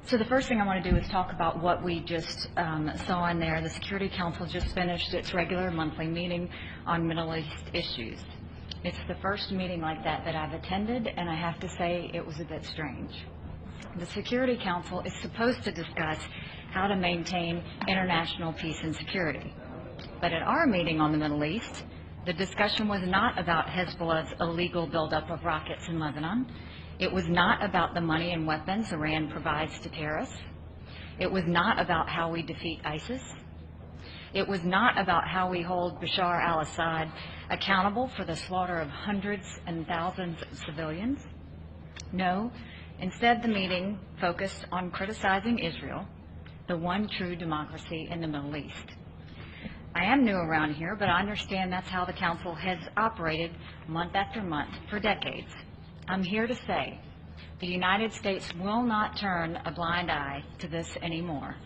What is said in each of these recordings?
So the first thing I want to do is talk about what we just saw in there. The Security Council just finished its regular monthly meeting on Middle East issues. It's the first meeting like that I've attended, and I have to say it was a bit strange. The Security Council is supposed to discuss how to maintain international peace and security. But at our meeting on the Middle East, the discussion was not about Hezbollah's illegal buildup of rockets in Lebanon. It was not about the money and weapons Iran provides to terrorists. It was not about how we defeat ISIS. It was not about how we hold Bashar al-Assad accountable for the slaughter of hundreds and thousands of civilians. No, instead the meeting focused on criticizing Israel, the one true democracy in the Middle East. I am new around here, but I understand that's how the Council has operated month after month for decades. I'm here to say the United States will not turn a blind eye to this anymore.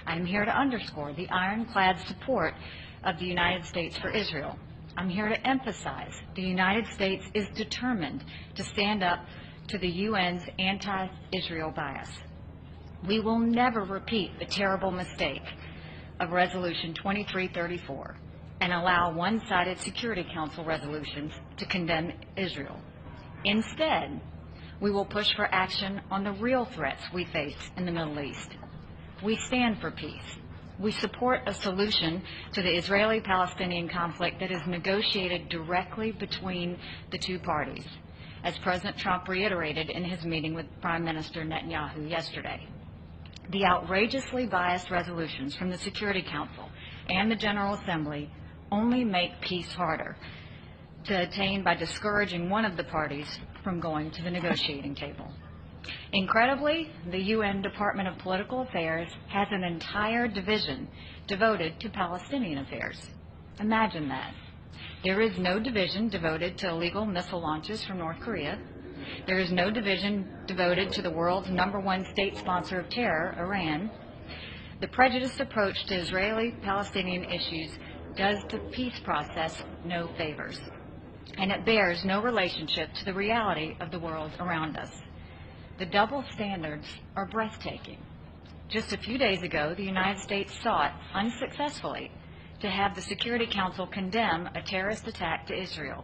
I'm here to underscore the ironclad support of the United States for Israel. I'm here to emphasize the United States is determined to stand up to the UN's anti-Israel bias. We will never repeat the terrible mistake of Resolution 2334 and allow one-sided Security Council resolutions to condemn Israel. Instead, we will push for action on the real threats we face in the Middle East. We stand for peace. We support a solution to the Israeli-Palestinian conflict that is negotiated directly between the two parties, as President Trump reiterated in his meeting with Prime Minister Netanyahu yesterday. The outrageously biased resolutions from the Security Council and the General Assembly only make peace harder to attain by discouraging one of the parties from going to the negotiating table. Incredibly, the UN Department of Political Affairs has an entire division devoted to Palestinian affairs. Imagine that. There is no division devoted to illegal missile launches from North Korea. There is no division devoted to the world's #1 state sponsor of terror, Iran. The prejudiced approach to Israeli-Palestinian issues does the peace process no favors, and it bears no relationship to the reality of the world around us. The double standards are breathtaking. Just a few days ago, the United States sought, unsuccessfully, to have the Security Council condemn a terrorist attack to Israel,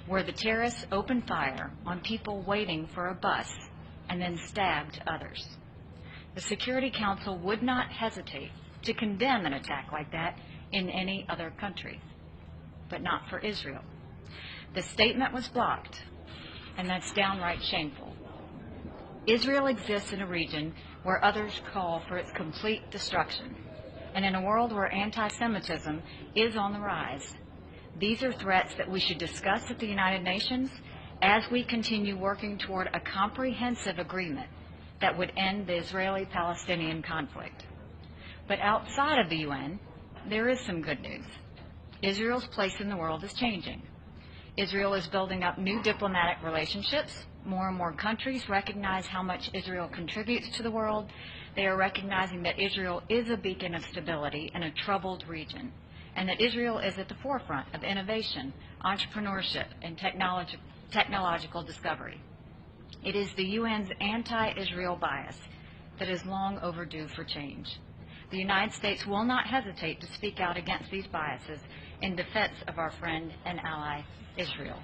where the terrorists opened fire on people waiting for a bus and then stabbed others. The Security Council would not hesitate to condemn an attack like that in any other country, but not for Israel. The statement was blocked, and that's downright shameful. Israel exists in a region where others call for its complete destruction, and in a world where anti-Semitism is on the rise. These are threats that we should discuss at the United Nations as we continue working toward a comprehensive agreement that would end the Israeli-Palestinian conflict. But outside of the UN, there is some good news. Israel's place in the world is changing. Israel is building up new diplomatic relationships. More and more countries recognize how much Israel contributes to the world. They are recognizing that Israel is a beacon of stability in a troubled region, and that Israel is at the forefront of innovation, entrepreneurship, and technological discovery. It is the UN's anti-Israel bias that is long overdue for change. The United States will not hesitate to speak out against these biases in defense of our friend and ally, Israel.